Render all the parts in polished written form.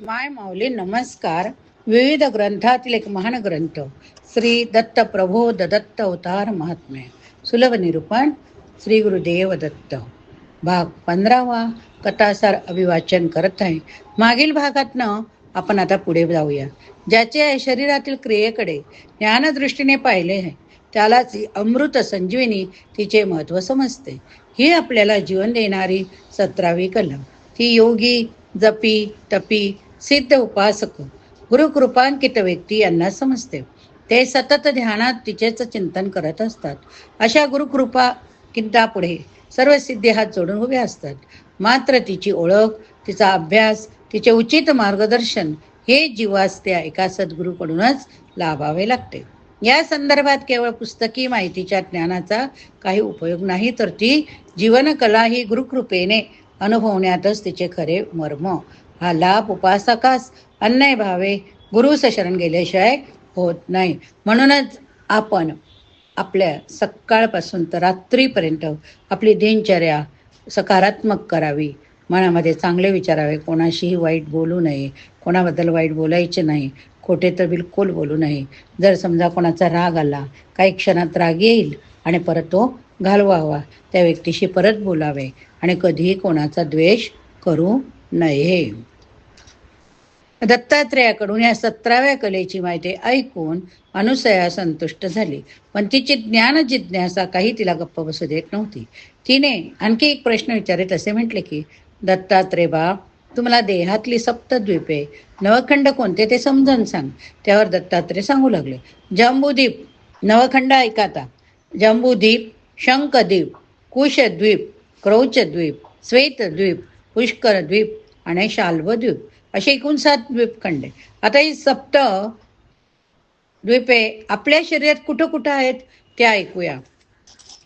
माय माऊली नमस्कार. विविध ग्रंथातील एक महान ग्रंथ श्री दत्त प्रबोध दत्त अवतार महात्म्य सुलभ निरूपण श्री गुरुदेव दत्त भाग 15वा कथासार अभिवाचन करत आहे. मागील भागातनं आपण आता पुढे जाऊया. ज्याचे शरीरातील क्रियेकडे ज्ञानदृष्टीने पाहिले आहे त्यालाच अमृत संजीवनी तिचे महत्त्व समजते. ही आपल्याला जीवन देणारी 17वी कला. ती योगी, जपी, तपी, सिद्ध उपासक, गुरुकृपांकित व्यक्ती यांना समजते. ते सतत ध्यानात तिचेच चिंतन करत असतात. अशा गुरुकृपा पुढे सर्व सिद्धी हात जोडून उभे असतात. मात्र तिची ओळख, तिचा अभ्यास, तिचे उचित मार्गदर्शन हे जीवास त्या एका सद्गुरूकडूनच लाभावे लागते. या संदर्भात केवळ पुस्तकी माहितीच्या ज्ञानाचा काही उपयोग नाही, तर ती जीवनकला ही गुरुकृपेने अनुभवण्यातच तिचे खरे मर्म. हा लाभ उपासकास अन्याय भावे गुरुस शरण गेल्याशिवाय होत नाही. म्हणूनच आपण आपल्या सकाळपासून तर रात्रीपर्यंत आपली दिनचर्या सकारात्मक करावी. मनामध्ये चांगले विचारावे, कोणाशीही वाईट बोलू नये, कोणाबद्दल वाईट बोलायचे नाही, खोटे तर बिलकुल बोलू नये. जर समजा कोणाचा राग आला, काही क्षणात राग येईल आणि परत तो घालवावा, त्या व्यक्तीशी परत बोलावे आणि कधीही कोणाचा द्वेष करू नये. दत्तात्रेयाकडून या 17व्या कलेची माहिती ऐकून अनुसया संतुष्ट झाली, पण तिची ज्ञान जिज्ञासा काही तिला गप्प बसू देत नव्हती. तिने आणखी एक प्रश्न विचारित असे म्हटले की, दत्तात्रेय बा, तुम्हाला देहातली सप्तद्वीपे, नवखंड कोणते ते समजावून सांग. त्यावर दत्तात्रेय सांगू लागले. जम्बूद्वीप, नवखंड ऐकाता. जम्बूद्वीप, शंखद्वीप, कुशद्वीप, क्रौचद्वीप, श्वेतद्वीप, पुष्करद्वीप आणि शाल्वद्वीप असे एकूण 7 द्वीपखंडे. आता ही सप्त द्वीपे आपल्या शरीरात कुठं कुठं आहेत ते ऐकूया.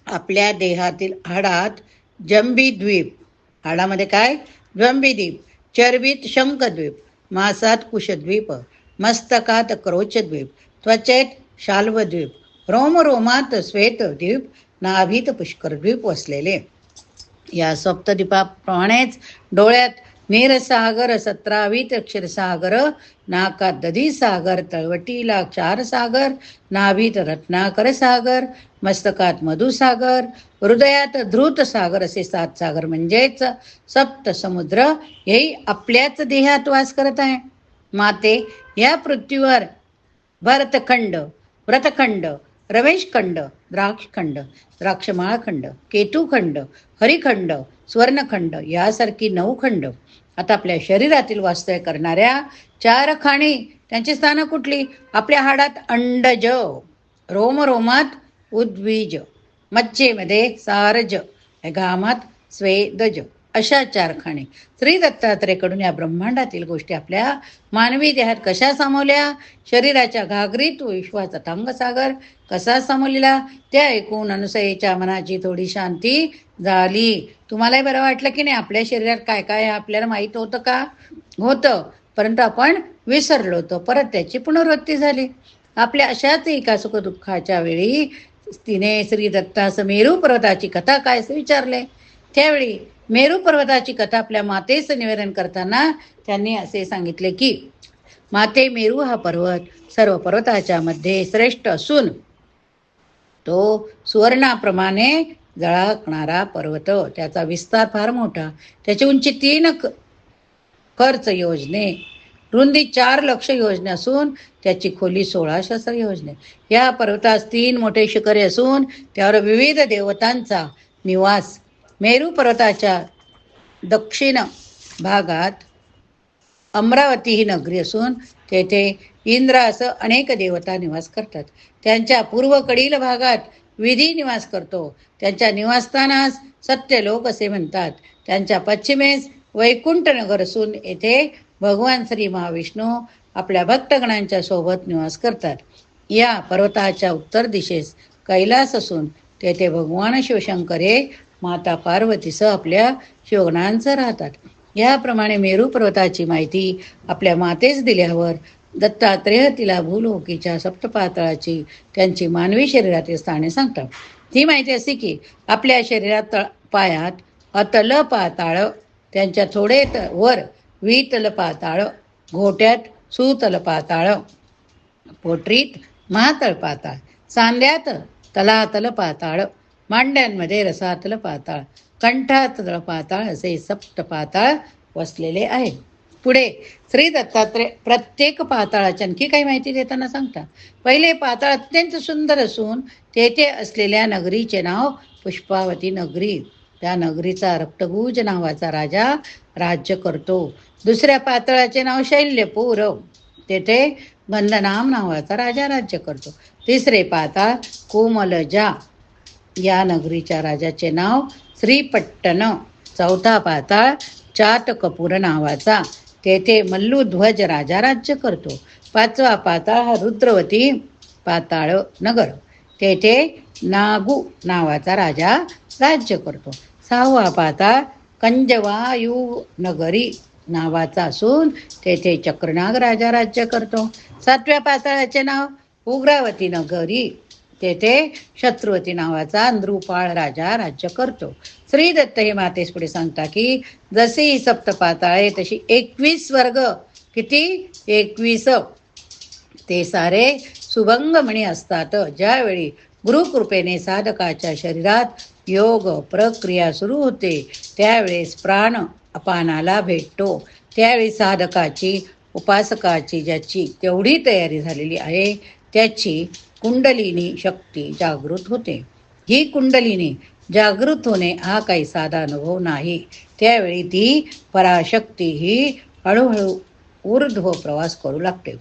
आपल्या देहातील हाडात जंबीद्वीप, हाडामध्ये काय? जंबीद्वीप. चरबीत शंखद्वीप, मांसात कुशद्वीप, मस्तकात क्रौचद्वीप, त्वचेत शाल्वद्वीप, रोमरोमात श्वेतद्वीप, नाभीत पुष्करद्वीप वसलेले. या सप्तद्वीपाप्रमाणेच डोळ्यात नीरसागर, 17वीत क्षीरसागर, नाकात दधीसागर, तळवटीला क्षारसागर, नाभीत रत्नाकर सागर, मस्तकात मधुसागर, हृदयात धृत सागर असे 7 सागर म्हणजेच सप्त समुद्र हेही आपल्याच देहात वास करत आहे. माते, या पृथ्वीवर भरतखंड, व्रतखंड, रमेशखंड, द्राक्षखंड, द्राक्षमाळखंड, केतुखंड, हरिखंड, स्वर्णखंड यासारखी 9 खंड. आता आपल्या शरीरातील वास्तव्य करणाऱ्या 4 खाणी, त्यांची स्थानं कुठली? आपल्या हाडात अंडज, रोमरोमात उद्वीज, मज्जेमध्ये सारज, घामात स्वेदज अशा 4 खाणी. श्री दत्तात्रेयकडून या ब्रह्मांडातील गोष्टी आपल्या मानवी देहात कशा सामावल्या, शरीराच्या घागरीत विश्वाचा तांगसागर कसा सामावलेला ते ऐकून अनुसयेच्या मनाची थोडी शांती झाली. तुम्हालाही बरं वाटलं की नाही? आपल्या शरीरात काय काय आपल्याला माहीत होतं का? होतं, परंतु आपण विसरलो होतो. परत त्याची पुनरावृत्ती झाली. आपल्या अशाच एका सुखदुःखाच्या वेळी तिने श्री दत्तास मेरू पर्वताची कथा काय विचारले. त्यावेळी मेरू पर्वताची कथा आपल्या मातेस निवेदन करताना त्यांनी असे सांगितले की, माते, मेरू हा पर्वत सर्व पर्वताच्या मध्ये श्रेष्ठ असून तो सुवर्णाप्रमाणे जळकणारा पर्वत. त्याचा विस्तार फार मोठा, त्याची उंची 3 खर्च योजने, रुंदी 4 लक्ष योजने असून त्याची खोली 16 सहस्र योजने. या पर्वतास 3 मोठे शिखरे असून त्यावर विविध देवतांचा निवास. मेरू पर्वताच्या दक्षिण भागात अमरावती ही नगरी असून तेथे इंद्रासह अनेक देवता निवास करतात. त्यांच्या पूर्वकडील भागात विधी निवास करतो. त्यांच्या निवासस्थानास सत्यलोक असे म्हणतात. त्यांच्या पश्चिमेस वैकुंठ नगर असून येथे भगवान श्री महाविष्णू आपल्या भक्तगणांच्या सोबत निवास करतात. या पर्वताच्या उत्तर दिशेस कैलास असून तेथे भगवान शिवशंकर हे माता पार्वतीसह आपल्या शिवगणांसह राहतात. याप्रमाणे मेरू पर्वताची माहिती आपल्या मातेस दिल्यावर दत्तात्रेय तिला भूलोकीच्या सप्तपातळाची त्यांची मानवी शरीरातील स्थाने सांगतात. ती माहिती अशी की, आपल्या शरीरात पायात अतल पाताळ, त्यांच्या थोडे वर वितल पाताळ, घोट्यात सुतल पाताळ, पोटरीत महातळ पाताळ, सांध्यात तलातल पाताळ, मांड्यांमध्ये रसातल पाताळ, कंठात तळ पाताळ असे सप्त पाताळ वसलेले आहे. पुढे श्री दत्तात्रय प्रत्येक पाताळाची आणखी काही माहिती देताना सांगतात. पहिले पाताळ अत्यंत सुंदर असून तेथे असलेल्या नगरीचे नाव पुष्पावती नगरी. त्या नगरीचा रक्तगुज नावाचा राजा राज्य करतो. दुसऱ्या पाताळाचे नाव शैल्यपूर, तेथे गंधनाम नावाचा राजा राज्य करतो. तिसरे पाताळ कोमलजा, या नगरीच्या राजाचे नाव श्रीपट्टण. चौथा पाताळ चातकपूर नावाचा, तेथे मल्लुध्वज राजा राज्य करतो. पाचवा पाताळ हा रुद्रवती पाताळ नगर, तेथे नागू नावाचा राजा राज्य करतो. सहावा पाताळ कंजवायू नगरी नावाचा असून तेथे चक्रनाग राजा राज्य करतो. सातव्या पाताळाचे नाव उग्रावती नगरी, तेथे शत्रुवती नावाचा नृपाळ राजा राज्य करतो. श्री दत्त हे मातेस पुढे सांगता की जशी ही सप्तपाताळे तशी 21 वर्ग, किती 21, ते सारे सुभंगमणी असतात. ज्यावेळी गुरुकृपेने साधकाच्या शरीरात योग प्रक्रिया सुरू होते त्यावेळेस प्राण अपानाला भेटतो. त्यावेळी साधकाची उपासकाची ज्याची तेवढी तयारी झालेली आहे त्याची कुंडलिनी शक्ती जागृत होते. ही कुंडलिनी जागृत होणे हा काही साधा अनुभव नाही. त्यावेळी ती पराशक्ती ही हळूहळू ऊर्ध्व प्रवास करू लागते.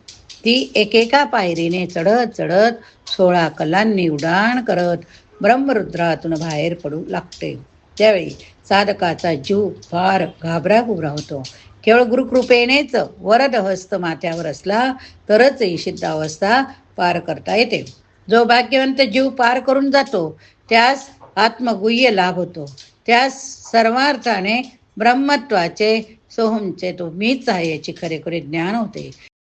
ती एकेका पायरीने चढत चढत 16 कलांनी उड्डाण करत ब्रह्मरुद्रातून बाहेर पडू लागते. त्यावेळी साधकाचा जीव फार घाबराघुबरा होतो. केवळ गुरुकृपेनेच वरद हस्त माथ्यावर असला तरच ही सिद्धावस्था पार करता येते. जो भाग्यवंत जीव पार करून जातो त्यास आत्मगुह्य लाभ होतो. त्यास सर्वार्थाने ब्रह्मत्वाचे सोहमचे तो मीच आहे याची खरेखुरे ज्ञान होते.